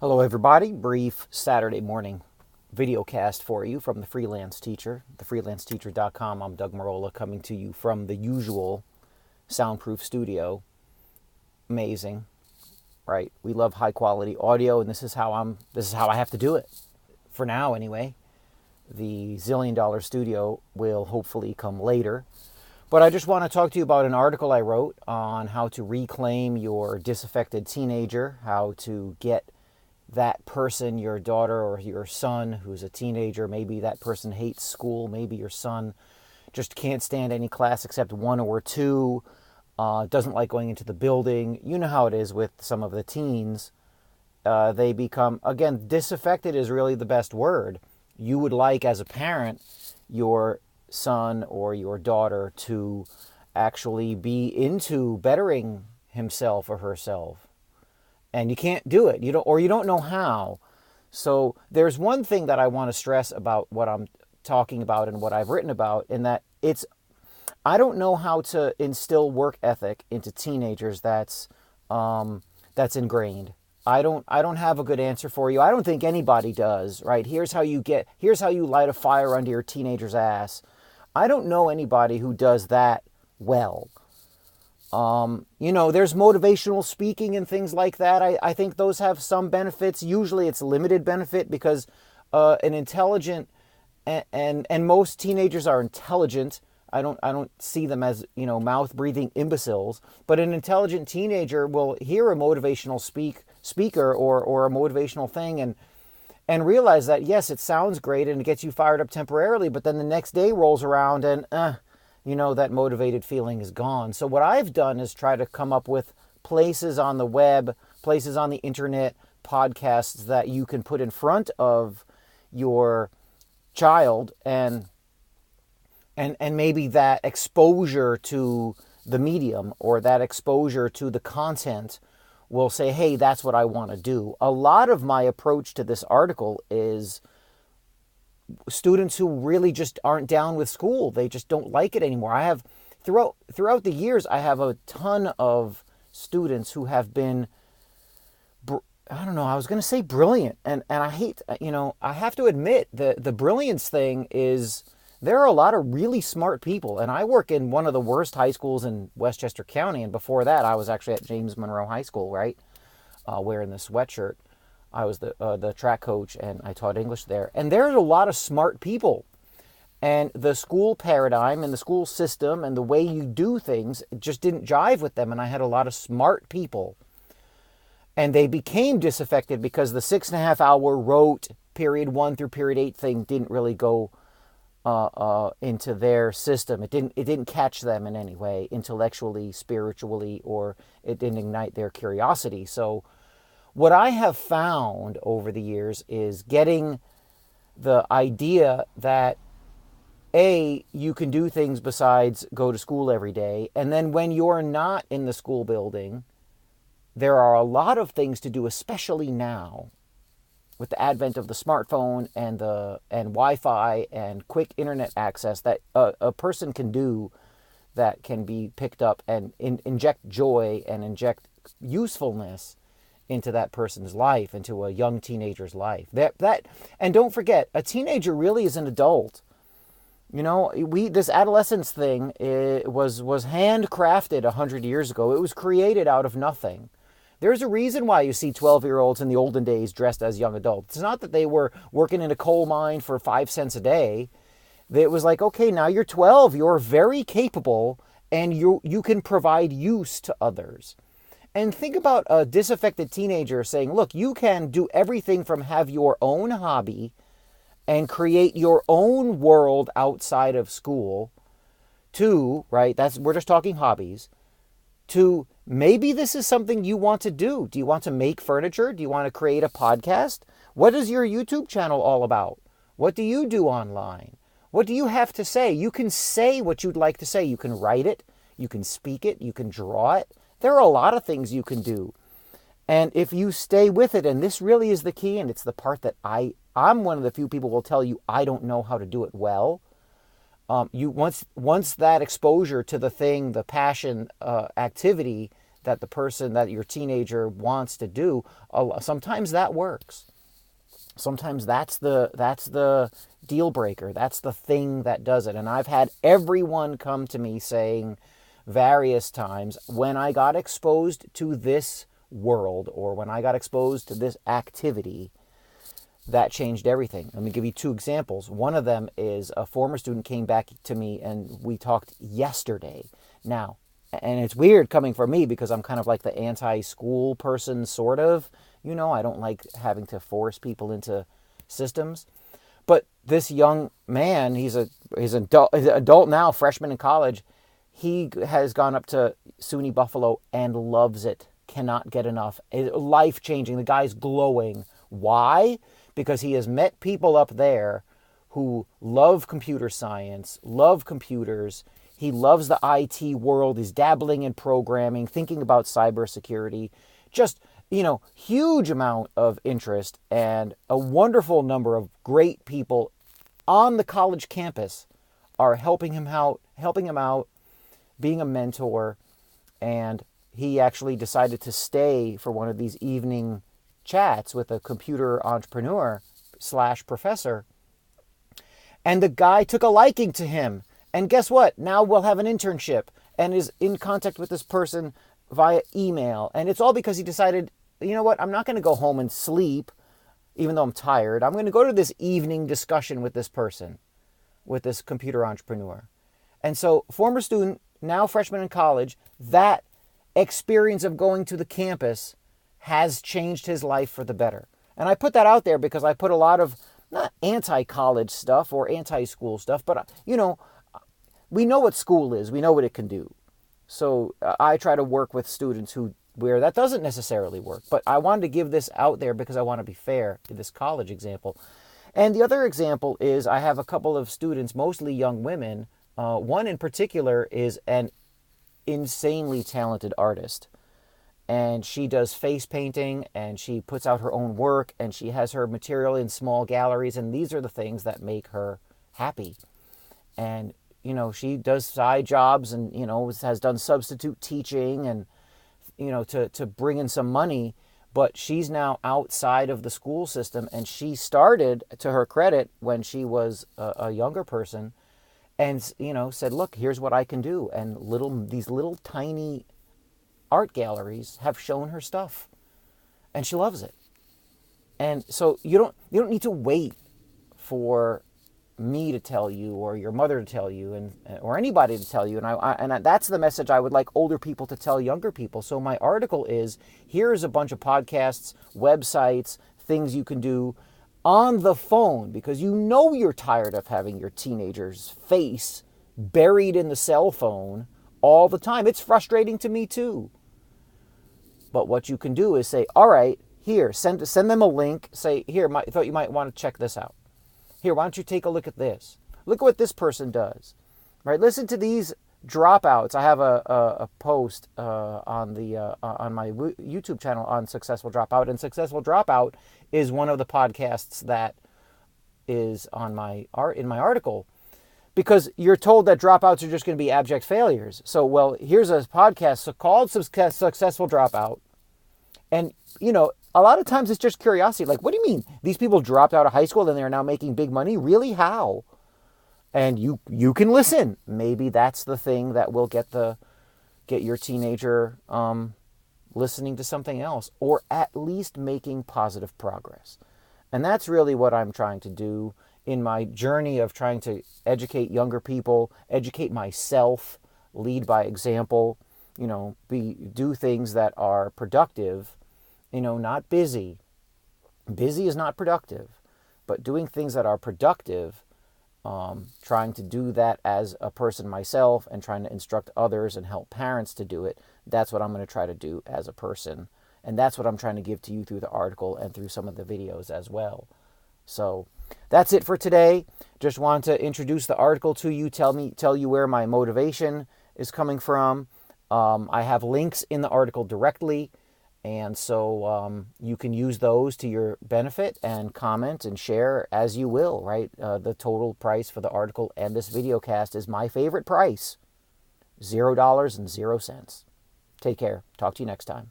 Hello, everybody. Brief Saturday morning video cast for you from the Freelance Teacher, thefreelanceteacher.com. I'm Doug Marola coming to you from the usual soundproof studio. Amazing, right? We love high quality audio, and this is how I have to do it for now, anyway. The $1 zillion studio will hopefully come later. But I just want to talk to you about an article I wrote on how to reclaim your disaffected teenager, how to get that person, your daughter or your son who's a teenager, maybe that person hates school, maybe your son just can't stand any class except one or two, doesn't like going into the building. You know how it is with some of the teens. They become, again, disaffected is really the best word. You would like, as a parent, your son or your daughter to actually be into bettering himself or herself. And you can't do it. You don't know how. So there's one thing that I want to stress about what I'm talking about and what I've written about, in that I don't know how to instill work ethic into teenagers that's ingrained. I don't have a good answer for you. I don't think anybody does, right? Here's how you light a fire under your teenager's ass. I don't know anybody who does that well. There's motivational speaking and things like that. I think those have some benefits. Usually it's limited benefit because an intelligent and most teenagers are intelligent. I don't see them as, mouth breathing imbeciles, but an intelligent teenager will hear a motivational speaker or a motivational thing and realize that, yes, it sounds great and it gets you fired up temporarily, but then the next day rolls around and that motivated feeling is gone. So what I've done is try to come up with places on the web, places on the internet, podcasts that you can put in front of your child, and maybe that exposure to the medium or that exposure to the content will say, hey, that's what I want to do. A lot of my approach to this article is students who really just aren't down with school. They just don't like it anymore. I have throughout the years, I have a ton of students who have been, I was going to say brilliant. And I hate, I have to admit the brilliance thing is, there are a lot of really smart people. And I work in one of the worst high schools in Westchester County. And before that, I was actually at James Monroe High School, right? Wearing the sweatshirt. I was the track coach and I taught English there. And there's a lot of smart people. And the school paradigm and the school system and the way you do things just didn't jive with them. And I had a lot of smart people. And they became disaffected because the 6.5 hour rote period 1 through period 8 thing didn't really go into their system. It didn't catch them in any way, intellectually, spiritually, or it didn't ignite their curiosity. So what I have found over the years is getting the idea that, A, you can do things besides go to school every day. And then when you're not in the school building, there are a lot of things to do, especially now with the advent of the smartphone and Wi-Fi and quick internet access, that a person can do that can be picked up and inject joy and inject usefulness into that person's life, into a young teenager's life. And don't forget, a teenager really is an adult. This adolescence thing was handcrafted 100 years ago. It was created out of nothing. There's a reason why you see 12-year-olds in the olden days dressed as young adults. It's not that they were working in a coal mine for 5 cents a day. It was like, okay, now you're 12, you're very capable, and you can provide use to others. And think about a disaffected teenager saying, look, you can do everything from have your own hobby and create your own world outside of school to, right, we're just talking hobbies, to maybe this is something you want to do. Do you want to make furniture? Do you want to create a podcast? What is your YouTube channel all about? What do you do online? What do you have to say? You can say what you'd like to say. You can write it. You can speak it. You can draw it. There are a lot of things you can do. And if you stay with it, and this really is the key, and it's the part that I'm one of the few people who will tell you I don't know how to do it well. Once that exposure to the thing, the passion, activity that the person that your teenager wants to do, sometimes that works. Sometimes that's the deal breaker. That's the thing that does it. And I've had everyone come to me saying various times, when I got exposed to this world, or when I got exposed to this activity, that changed everything. Let me give you two examples. One of them is a former student came back to me and we talked yesterday. Now, and it's weird coming from me because I'm kind of like the anti-school person, sort of. I don't like having to force people into systems. But this young man, he's an adult now, freshman in college. He has gone up to SUNY Buffalo and loves it. Cannot get enough. Life-changing. The guy's glowing. Why? Because he has met people up there who love computer science, love computers. He loves the IT world. He's dabbling in programming, thinking about cybersecurity. Just, huge amount of interest, and a wonderful number of great people on the college campus are helping him out, being a mentor. And he actually decided to stay for one of these evening chats with a computer entrepreneur / professor. And the guy took a liking to him. And guess what? Now we'll have an internship, and is in contact with this person via email. And it's all because he decided, you know what? I'm not going to go home and sleep, even though I'm tired. I'm going to go to this evening discussion with this person, with this computer entrepreneur. And so, former student, now freshman in college, that experience of going to the campus has changed his life for the better. And I put that out there because I put a lot of, not anti-college stuff or anti-school stuff, but, we know what school is. We know what it can do. So I try to work with students where that doesn't necessarily work. But I wanted to give this out there because I want to be fair to this college example. And the other example is I have a couple of students, mostly young women. One in particular is an insanely talented artist. And she does face painting, and she puts out her own work, and she has her material in small galleries. And these are the things that make her happy. And she does side jobs and, has done substitute teaching and, to bring in some money. But she's now outside of the school system. And she started, to her credit, when she was a younger person and, said, look, here's what I can do. And these little tiny art galleries have shown her stuff. And she loves it. And so you don't need to wait for me to tell you, or your mother to tell you, or anybody to tell you. And that's the message I would like older people to tell younger people. So my article is, here's a bunch of podcasts, websites, things you can do on the phone, because you're tired of having your teenager's face buried in the cell phone all the time. It's frustrating to me too. But what you can do is say, all right, here, send them a link. Say, here, I thought you might want to check this out. Here, why don't you take a look at this? Look at what this person does. Right? Listen to these dropouts. I have a post on my YouTube channel on Successful Dropout, and Successful Dropout is one of the podcasts that is in my article, because you're told that dropouts are just going to be abject failures. So, well, here's a podcast called Successful Dropout, and a lot of times it's just curiosity. Like, what do you mean? These people dropped out of high school and they're now making big money? Really? How? And you can listen. Maybe that's the thing that will get your teenager listening to something else, or at least making positive progress. And that's really what I'm trying to do in my journey of trying to educate younger people, educate myself, lead by example, do things that are productive. Not busy. Busy is not productive, but doing things that are productive, trying to do that as a person myself and trying to instruct others and help parents to do it. That's what I'm going to try to do as a person. And that's what I'm trying to give to you through the article and through some of the videos as well. So that's it for today. Just wanted to introduce the article to you, tell you where my motivation is coming from. I have links in the article directly. And so you can use those to your benefit and comment and share as you will, right? The total price for the article and this video cast is my favorite price, $0.00. Take care. Talk to you next time.